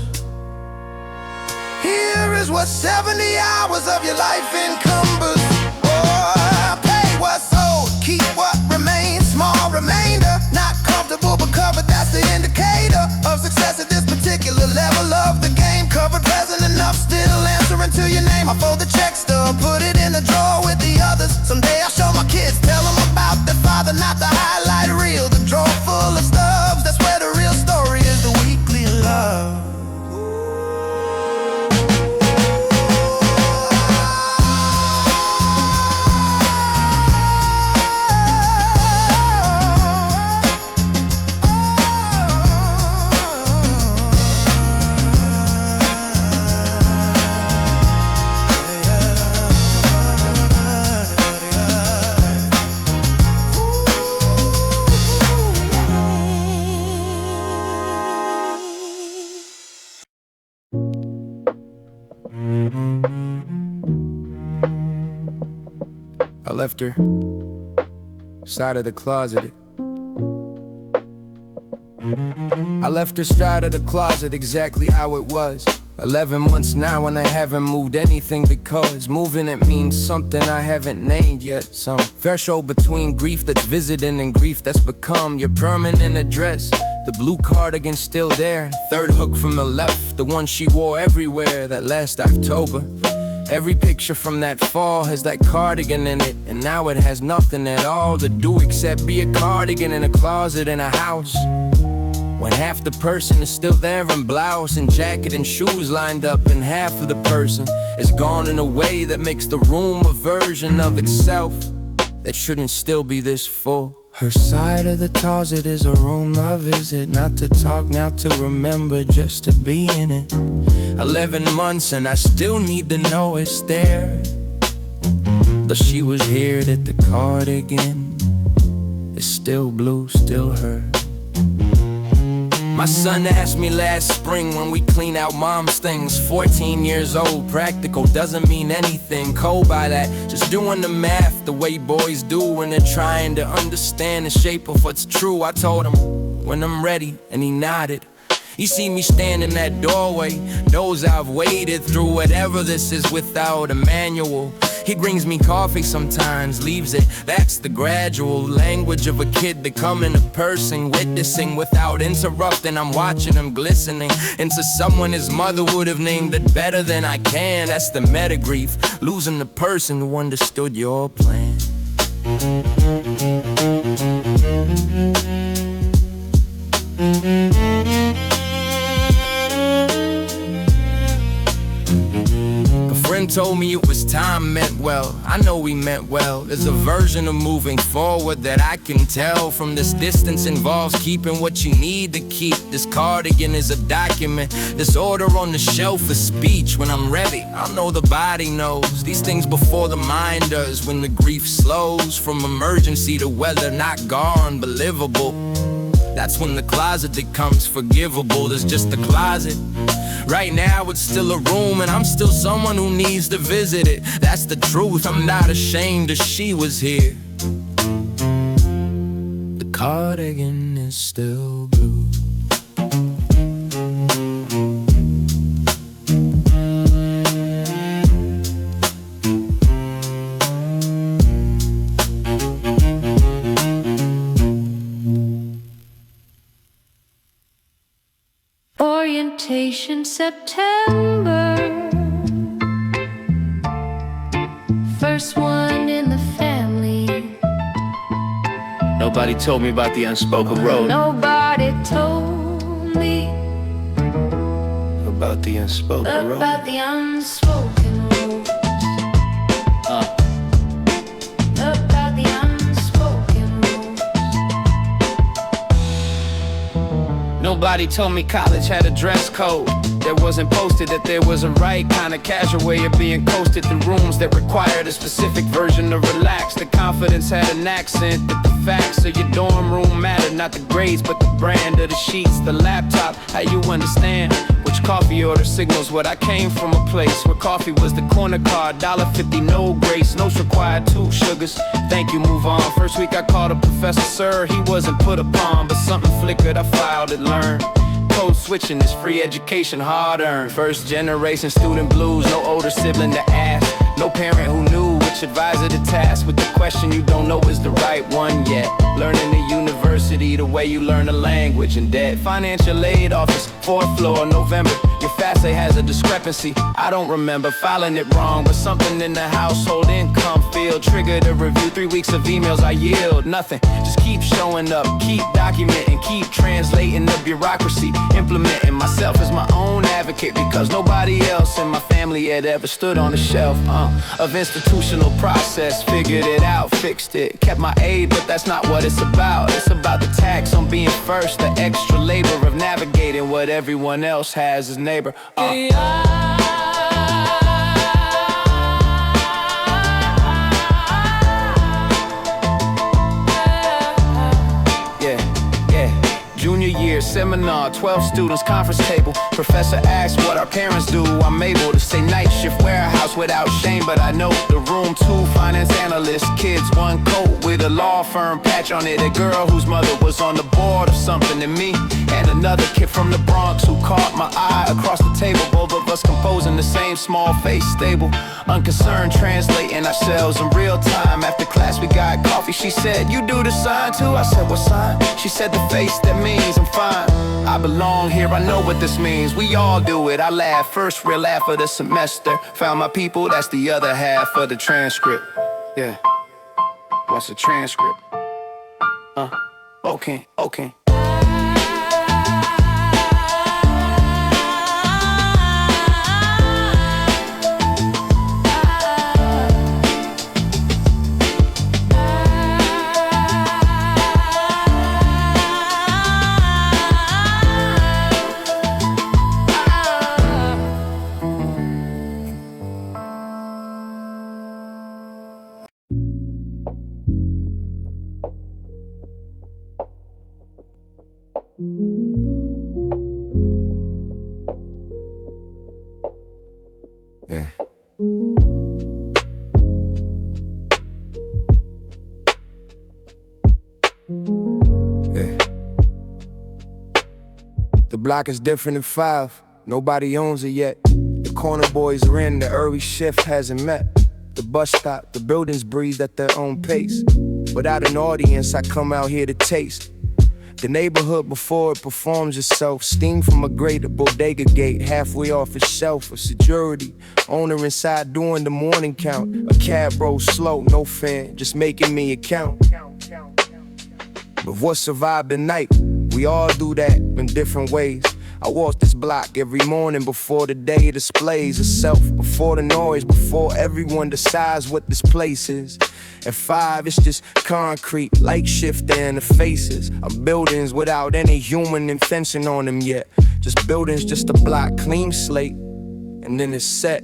Here is what 70 hours of your life encumbers. Oh, pay what's owed, keep what remains. Small remainder, not comfortable but covered, that's the indicator of success at this particular level of the game. Covered, present enough, still answering to your name. I fold the check stub, put it in the drawer with the others. Someday I'll show my kids, tell them about their father, not the highlight reel. The drawer full of stubs, that's where the real story is, the weekly love. I left her side of the closet. I left her side of the closet exactly how it was. 11 months now and I haven't moved anything, because moving it means something I haven't named yet. Some threshold between grief that's visiting and grief that's become your permanent address. The blue cardigan's still there, third hook from the left, the one she wore everywhere that last October. Every picture from that fall has that cardigan in it, and now it has nothing at all to do except be a cardigan in a closet in a house. When half the person is still there in blouse and jacket and shoes lined up, and half of the person is gone in a way that makes the room a version of itself that shouldn't still be this full. Her side of the closet is a room I visit, not to talk, not to remember, just to be in it. 11 months and I still need to know it's there. Though she was here that the cardigan is still blue, still her. My son asked me last spring when we clean out mom's things. 14 years old, practical doesn't mean anything. Cold by that, just doing the math the way boys do when they're trying to understand the shape of what's true. I told him when I'm ready, and he nodded. He see me stand in that doorway, knows I've waded through whatever this is without a manual. He brings me coffee sometimes, leaves it. That's the gradual language of a kid becoming a person, witnessing without interrupting. I'm watching him glistening into someone his mother would have named it better than I can. That's the meta grief, losing the person who understood your plan. A friend told me it was time meant well. I know we meant well. There's a version of moving forward that I can tell. From this distance involves keeping what you need to keep. This cardigan is a document. This order on the shelf is speech. When I'm ready, I know the body knows these things before the mind does. When the grief slows from emergency to whether not gone but livable, that's when the closet becomes forgivable. There's just a closet. Right now it's still a room, and I'm still someone who needs to visit it. That's the truth, I'm not ashamed that she was here. The cardigan is still blue. Orientation September, first one in the family. Nobody told me about the unspoken road. Nobody told me About the unspoken road. about the unspoken rules. About the unspoken rules. Nobody told me college had a dress code. There wasn't posted that there was a right kind of casual way of being coasted through rooms that required a specific version of relax. The confidence had an accent that the facts of your dorm room mattered. Not the grades, but the brand of the sheets, the laptop, how you understand which coffee order signals what. I came from a place where coffee was the corner card, $1.50, no grace, notes required, 2 sugars. Thank you, move on. First week I called a professor, sir, he wasn't put upon, but something flickered, I filed it, learned. Code switching is free education, hard earned. First generation student blues, no older sibling to ask. No parent who knew which advisor to task with the question you don't know is the right one yet. Learning the university the way you learn a language in debt. Financial aid office, 4th floor, November. Your FAFSA has a discrepancy. I don't remember filing it wrong, but something in the household income field triggered a review. 3 weeks of emails, I yield nothing. Just keep showing up, keep documenting, keep translating the bureaucracy, implementing myself as my own advocate, because nobody else in my family had ever stood on the shelf of institutional process. Figured it out, fixed it, kept my aid, but that's not what it's about. It's about the tax on being first, the extra labor of navigating what everyone else has as neighbor. Junior year seminar, 12 students, conference table. Professor asked what our parents do. I'm able to say night shift warehouse without shame, but I know the room 2 finance analyst, kids, 1 coat with a law firm patch on it. A girl whose mother was on the board of something, and me and another kid from the Bronx who caught my eye across the table. Both of us composing the same small face, stable, unconcerned, translating ourselves in real time. After class we got coffee. She said, "You do the sign too?" I said, "What sign?" She said, "The face that means I'm fine. I belong here, I know what this means. We all do it." I laughed, first real laugh of the semester. Found my people, that's the other half of the transcript. Yeah, what's the transcript? Okay. Yeah. The block is different than 5. Nobody owns it yet. The corner boys are in, the early shift hasn't met. The bus stop, the buildings breathe at their own pace. Without an audience, I come out here to taste the neighborhood before it performs itself. Steam from a grate, a bodega gate, halfway off its shelf. A security owner inside doing the morning count. A cab rolls slow, no fare, just making me a count. But what's a vibin' night? We all do that in different ways. I walk this block every morning before the day displays itself. Before the noise, before everyone decides what this place is. At 5, it's just concrete, light shifting in the faces of buildings without any human intention on them yet. Just buildings, just a block, clean slate, and then it's set.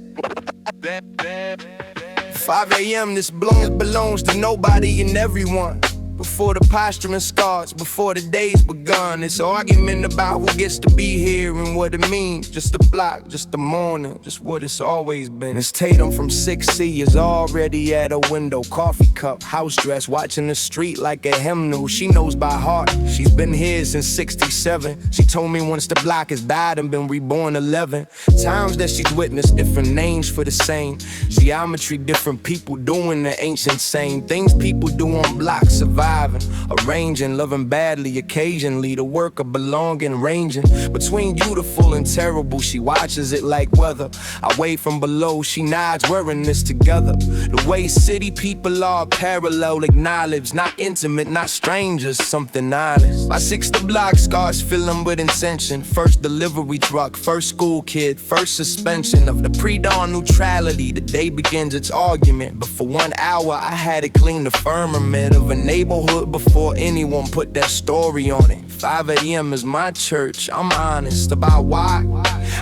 5 a.m. this bloom belongs to nobody and everyone. Before the posturing starts, before the day's begun, it's an argument about who gets to be here and what it means. Just a block, just a morning, just what it's always been. It's Tatum from 6C is already at a window. Coffee cup, house dress, watching the street like a hymnal. She knows by heart, she's been here since 67. She told me once the block has died and been reborn 11 times that she's witnessed different names for the same geometry, different people doing the ancient same things people do on blocks. Survive arranging, loving badly occasionally, the work of belonging, ranging between beautiful and terrible. She watches it like weather. I wave from below, she nods, we're in this together. The way city people are parallel, acknowledge, not intimate, not strangers, something honest. By 6 the block starts filling with intention. First delivery truck, first school kid, first suspension of the pre-dawn neutrality. The day begins its argument, but for 1 hour I had to clean the firmament of a neighborhood before anyone put that story on it. 5 a.m. is my church, I'm honest about why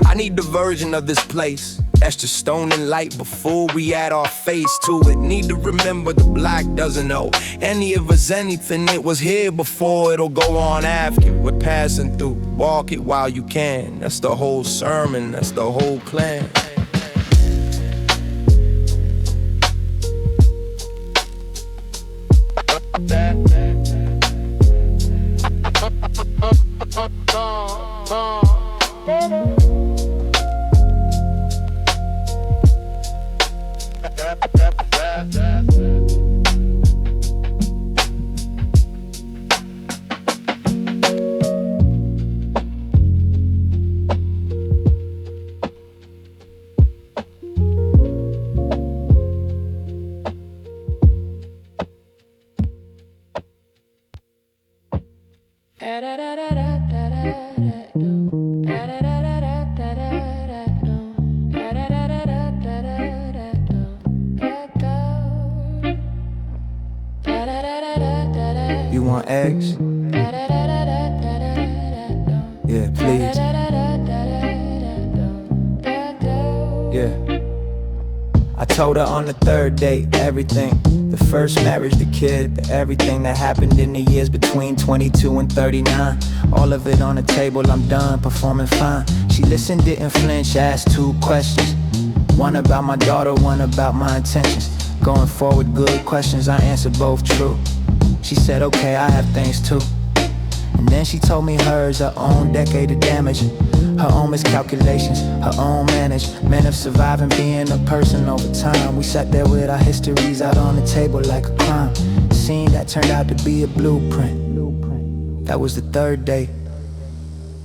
I need the version of this place that's just stone and light before we add our face to it. Need to remember the block doesn't owe any of us anything. It was here before, it'll go on after. We're passing through, walk it while you can. That's the whole sermon, that's the whole plan. You want eggs? Yeah, please. Yeah. I told her on the 3rd date everything. The first marriage, the kid, the everything that happened in the years between 22 and 39. All of it on the table, I'm done, performing fine. She listened, didn't flinch, asked 2 questions. One about my daughter, one about my intentions. Going forward, good questions, I answered both true. She said, okay, I have things too. And then she told me hers, her own decade of damage, her own miscalculations, her own management of surviving, being a person over time. We sat there with our histories out on the table like a crime. Scene that turned out to be a blueprint. That was the 3rd day.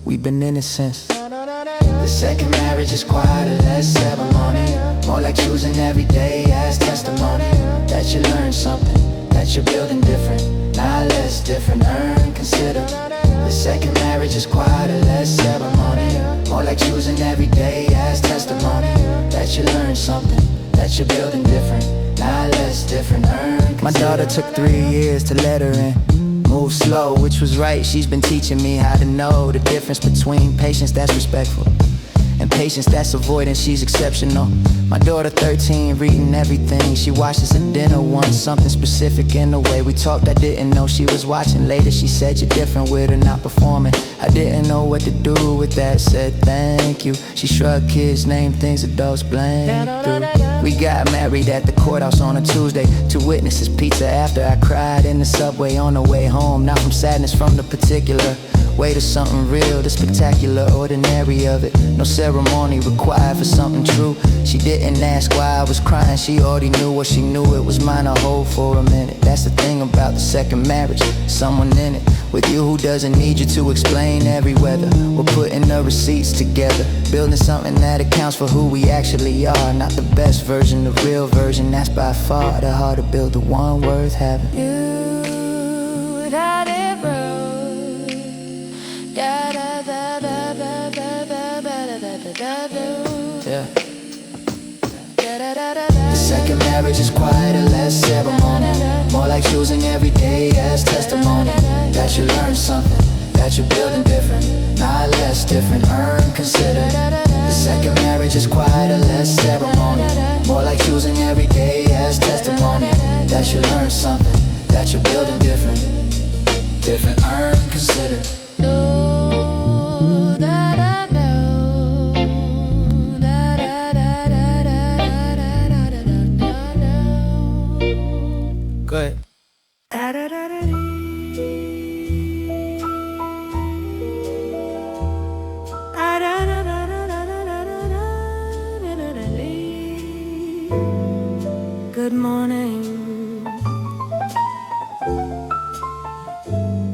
We've been in it since. The second marriage is quieter, less ceremony. More like choosing every day as testimony. That you learn something, that you're building different, not less different, earn, consider. The second marriage is quieter, less ceremony. More like choosing every day as testimony. That you learn something, that you're building different, not less different, earn, consider. My daughter took 3 years to let her in. Move slow, which was right, she's been teaching me how to know the difference between patience that's respectful And patience that's avoiding, she's exceptional. My daughter 13, reading everything. She watched us at dinner once, something specific in the way we talked. I didn't know she was watching. Later she said you're different with her not performing. I didn't know what to do with that, said thank you. She shrugged, kids name things adults blame through. We got married at the courthouse on a Tuesday. 2 witnesses, pizza after. I cried in the subway on the way home. Not from sadness, from the particular way to something real, the spectacular ordinary of it. No ceremony required for something true. She didn't ask why I was crying, she already knew what she knew. It was mine to hold for a minute. That's the thing about the second marriage, someone in it with you who doesn't need you to explain every weather. We're putting the receipts together, building something that accounts for who we actually are. Not the best version, the real version. That's by far the hard to build, the one worth having. You got it, bro. Yeah. The second marriage is quieter, less ceremony. More like choosing every day as testimony. That you learn something, that you're building different, not less different. Earn, consider. The second marriage is quieter, less ceremony. More like choosing every day as testimony. That you learn something, that you're building different. Different, earn, consider. Go ahead. Good morning.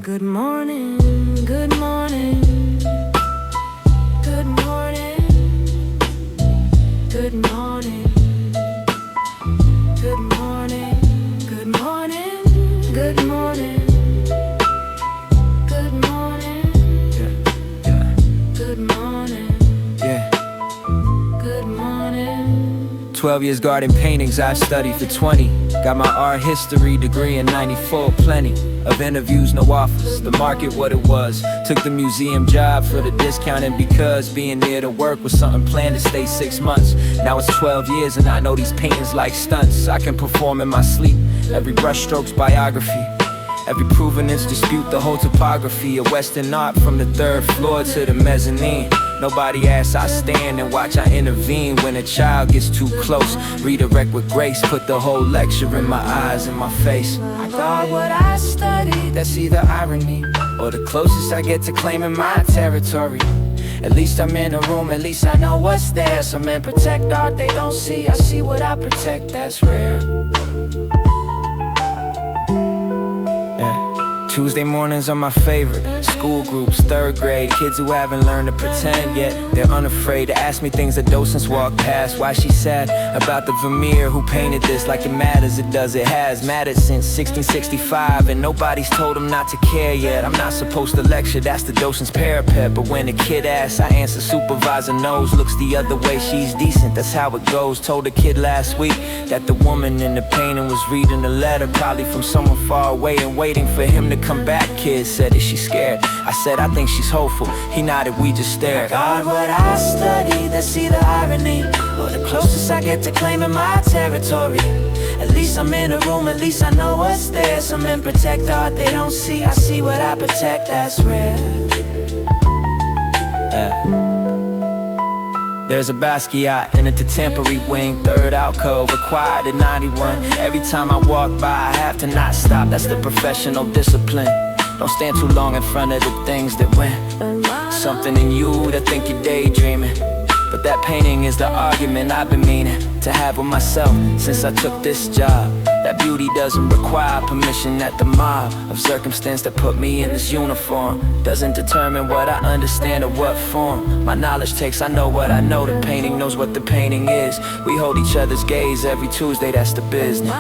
Good morning. Good morning. Good morning. Good morning. Good morning. Good morning. Good morning. Good morning. Good morning. Yeah. Good morning. 12 years garden paintings, I've studied for 20. Got my art history degree in 94, plenty of interviews, no offers. The market what it was. Took the museum job for the discount, and because being near to work was something planned to stay 6 months. Now it's 12 years and I know these paintings like stunts. I can perform in my sleep, every brushstroke's biography. Every provenance dispute the whole topography of Western art from the 3rd floor to the mezzanine. Nobody asks, I stand and watch, I intervene when a child gets too close. Redirect with grace, put the whole lecture in my eyes and my face. I guard what I study, that's either irony or the closest I get to claiming my territory. At least I'm in a room, at least I know what's there. Some men protect art they don't see, I see what I protect, that's rare. Tuesday mornings are my favorite. School groups, 3rd grade, kids who haven't learned to pretend yet. They're unafraid to ask me things that docents walk past. Why she sad about the Vermeer, who painted this like it matters, it does, it has mattered since 1665. And nobody's told them not to care yet. I'm not supposed to lecture, that's the docent's parapet. But when a kid asks, I answer, supervisor knows. Looks the other way, she's decent, that's how it goes. Told a kid last week that the woman in the painting was reading a letter, probably from someone far away and waiting for him to come back. Kid said, is she scared? I said, I think she's hopeful. He nodded, we just stared. God, what I study, that's either irony or the closest I get to claiming my territory. At least I'm in a room, at least I know what's there. Some men protect art they don't see, I see what I protect, that's rare. There's a Basquiat in a Temporary wing, 3rd alcove, acquired in 91. Every time I walk by, I have to not stop, that's the professional discipline. Don't stand too long in front of the things that win. Something in you that think you're daydreaming. But that painting is the argument I've been meaning to have with myself since I took this job. That beauty doesn't require permission at the mob of circumstance that put me in this uniform. Doesn't determine what I understand or what form my knowledge takes. I know what I know, the painting knows what the painting is. We hold each other's gaze every Tuesday, that's the business.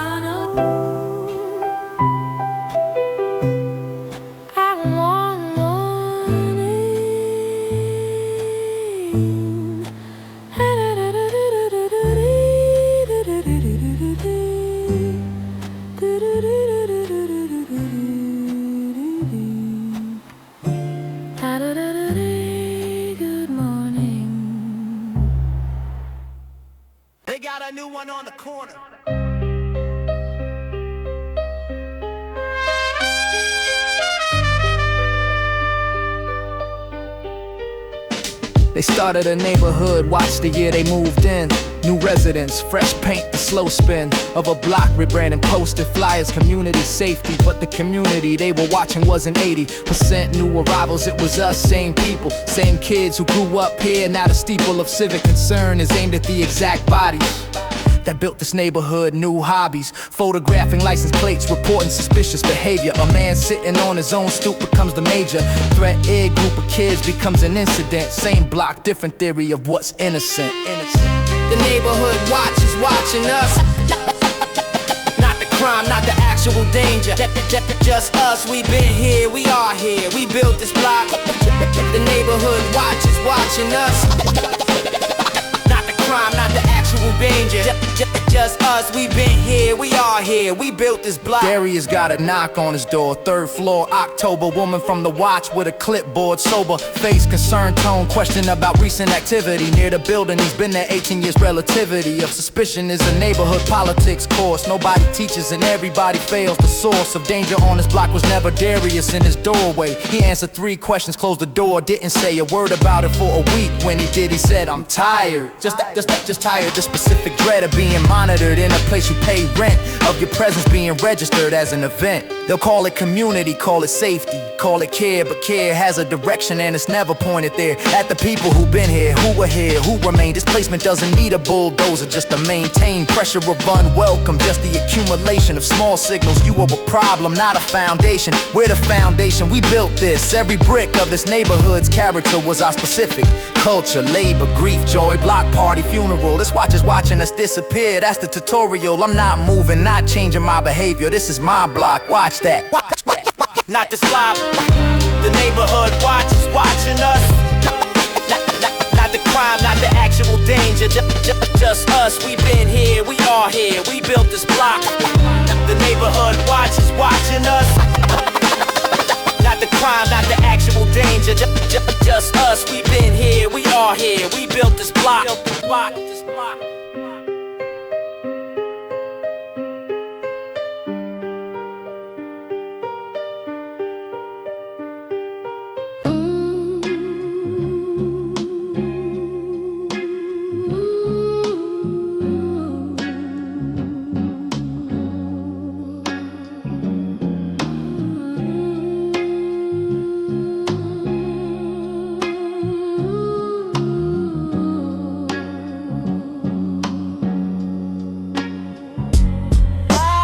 Good morning. They started a neighborhood, watched the year they moved in. New residents, fresh paint, the slow spin of a block rebranding, posted flyers, community safety. But the community they were watching wasn't 80% new arrivals, it was us, same people, same kids who grew up here. Now the steeple of civic concern is aimed at the exact bodies that built this neighborhood. New hobbies, photographing license plates, reporting suspicious behavior. A man sitting on his own stoop becomes the major threat. A group of kids becomes an incident. Same block, different theory of what's innocent. The neighborhood watch is watching us. Not the crime, not the actual danger. Just us, we been here, we are here. We built this block. The neighborhood watch is watching us. Not the crime, not the actual danger. Just us, we been here, we are here. We built this block. Darius got a knock on his door, 3rd floor, October. Woman from the watch with a clipboard, sober face, concerned tone, question about recent activity near the building. He's been there 18 years. Relativity of suspicion is a neighborhood politics course. Nobody teaches and everybody fails. The source of danger on this block was never Darius in his doorway. He answered 3 questions, closed the door, didn't say a word about it for a week. When he did, he said, I'm tired. Just tired. The specific dread of being monitored in a place you pay rent, of your presence being registered as an event. They'll call it community, call it safety, call it care, but care has a direction and it's never pointed there. At the people who been here, who were here, who remain. Displacement doesn't need a bulldozer just to maintain. Pressure of unwelcome, just the accumulation of small signals. You are a problem, not a foundation. We're the foundation, we built this. Every brick of this neighborhood's character was our specific culture, labor, grief, joy, block party, funeral. This watch is watching us disappear. That's the tutorial. I'm not moving, not changing my behavior. This is my block, watch that. Not the slop. The neighborhood watch is watching us. Not the crime, not the actual danger. Just us, we been here, we are here. We built this block. The neighborhood watch is watching us. Not the crime, not the actual danger. Just us, we been here, we are here. We built this block.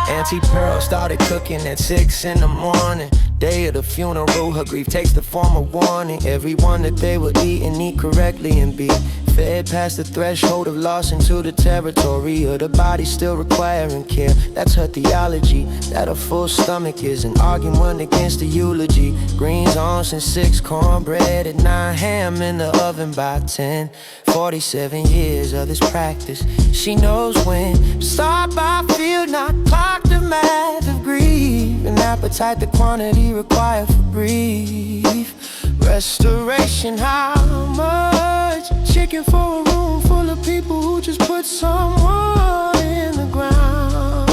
Auntie Pearl started cooking at 6 in the morning. Day of the funeral, her grief takes the form of warning. Everyone that they were eating, eat correctly and be fed past the threshold of loss into the territory of the body still requiring care. That's her theology, that a full stomach is an argument against the eulogy. Greens on since 6, cornbread at 9, ham in the oven by 10. 47 years of this practice, she knows when to stop, I feel, not clock the math of grief. An appetite, the quantity required for brief restoration. How much chicken for a room full of people who just put someone in the ground?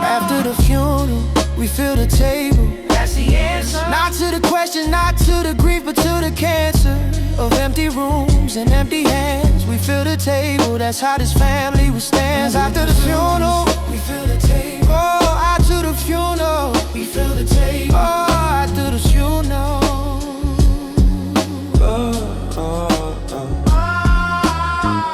After the funeral, we fill the table. That's the answer. Not to the questions, not to the grief, but to the cancer of empty rooms and empty hands. We fill the table, that's how this family withstands. After the funeral, we fill the table. Oh, after the funeral, we fill the table. Oh, after the funeral.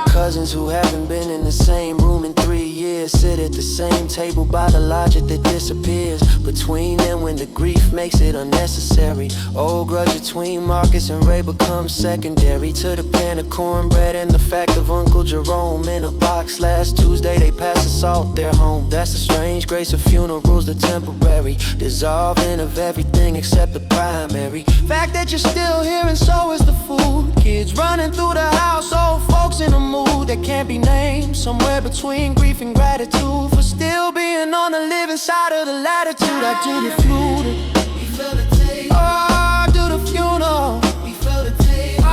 Cousins who haven't been in the same room in 3 years sit at the same table by the logic that disappears between them when the grief makes it unnecessary. Old grudge between Marcus and Ray becomes secondary to the pan of cornbread and the fact of Uncle Jerome in a box. Last Tuesday they passed the salt their home. That's the strange grace of funerals, the temporary dissolving of everything except the primary fact that you're still here and so is the food. Kids running through the house, old folks in a mood that can't be named, somewhere between grief and gratitude for still being on the living side of the latitude. I do the funeral, we fill the table. Oh, I do the funeral, we fill the table.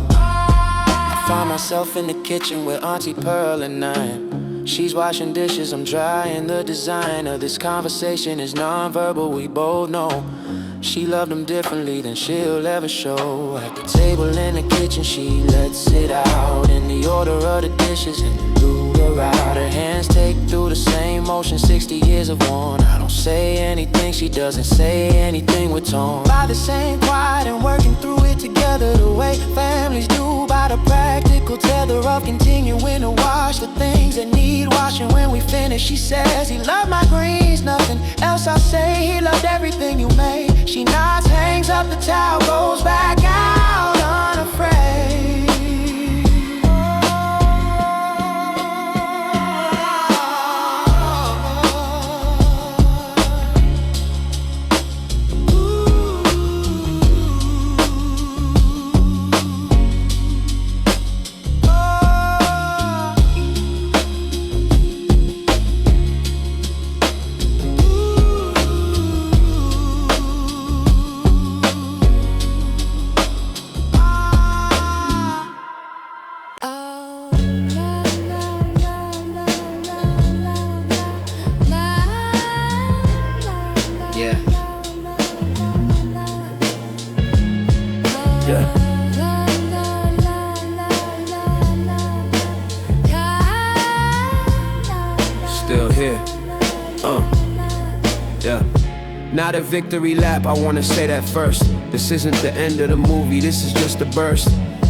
I find myself in the kitchen with Auntie Pearl at 9. She's washing dishes, I'm drying. The design of this conversation is non-verbal, we both know. She loved him differently than she'll ever show. At the table in the kitchen, she lets it out in the order of the dishes and through the route. Her hands take through the same motion, 60 years of one. I don't say anything, she doesn't say anything with tone. By the same quiet and working through it together the way families do. By the practical tether of continuing to wash the things that need washing. When we finish, she says he loved my greens, nothing else I'll say. He loved everything you made. She nods, hangs up the towel, goes back out unafraid. Still here, yeah. Not a victory lap, I wanna say that first. This isn't the end of the movie, this is just a burst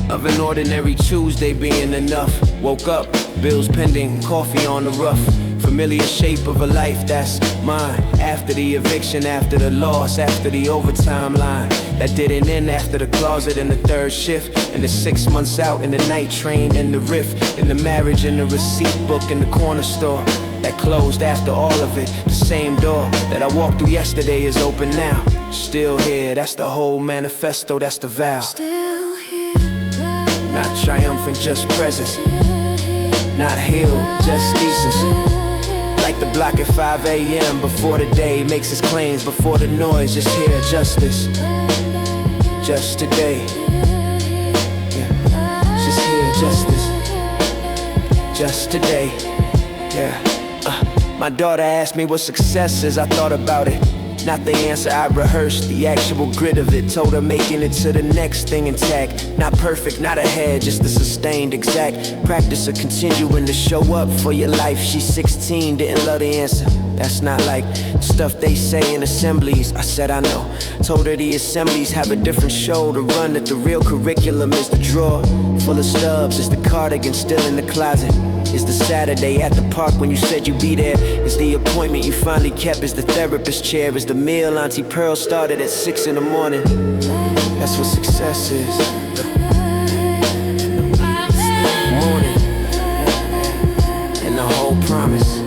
of an ordinary Tuesday being enough. Woke up, bills pending, coffee on the rough. Familiar shape of a life that's mine. After the eviction, after the loss, after the overtime line that didn't end, after the closet and the third shift, and the 6 months out in the night train and the rift, in the marriage and the receipt book in the corner store that closed after all of it. The same door that I walked through yesterday is open now. Still here, that's the whole manifesto, that's the vow. Still here, Not triumphant, just presence. Not healed, just thesis. Like the block at 5 a.m. before the day makes its claims, before the noise, just hear justice. Just today, yeah. Just hear justice. Just today, yeah. My daughter asked me what success is, I thought about it. Not the answer I rehearsed, the actual grit of it. Told her making it to the next thing intact. Not perfect, not ahead, just the sustained exact practice of continuing to show up for your life. She's 16, didn't love the answer. That's not like stuff they say in assemblies. I said I know. Told her the assemblies have a different show to run, that the real curriculum is the drawer full of stubs. Is the cardigan still in the closet? Is the Saturday at the park when you said you'd be there? Is the appointment you finally kept? Is the therapist chair? Is the meal Auntie Pearl started at 6 in the morning? That's what success is. Morning. And the whole promise.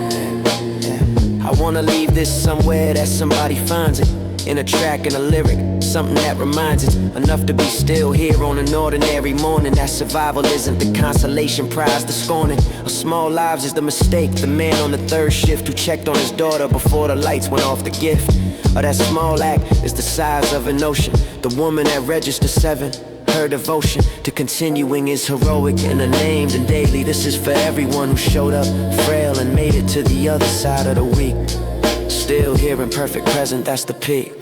I wanna leave this somewhere that somebody finds it. In a track, in a lyric, something that reminds it. Enough to be still here on an ordinary morning. That survival isn't the consolation prize, the scorning of small lives is the mistake. The man on the third shift who checked on his daughter before the lights went off, the gift of that small act is the size of an ocean. The woman at register 7, her devotion to continuing is heroic and unnamed and daily. This is for everyone who showed up frail and made it to the other side of the week. Still here in perfect present, that's the peak.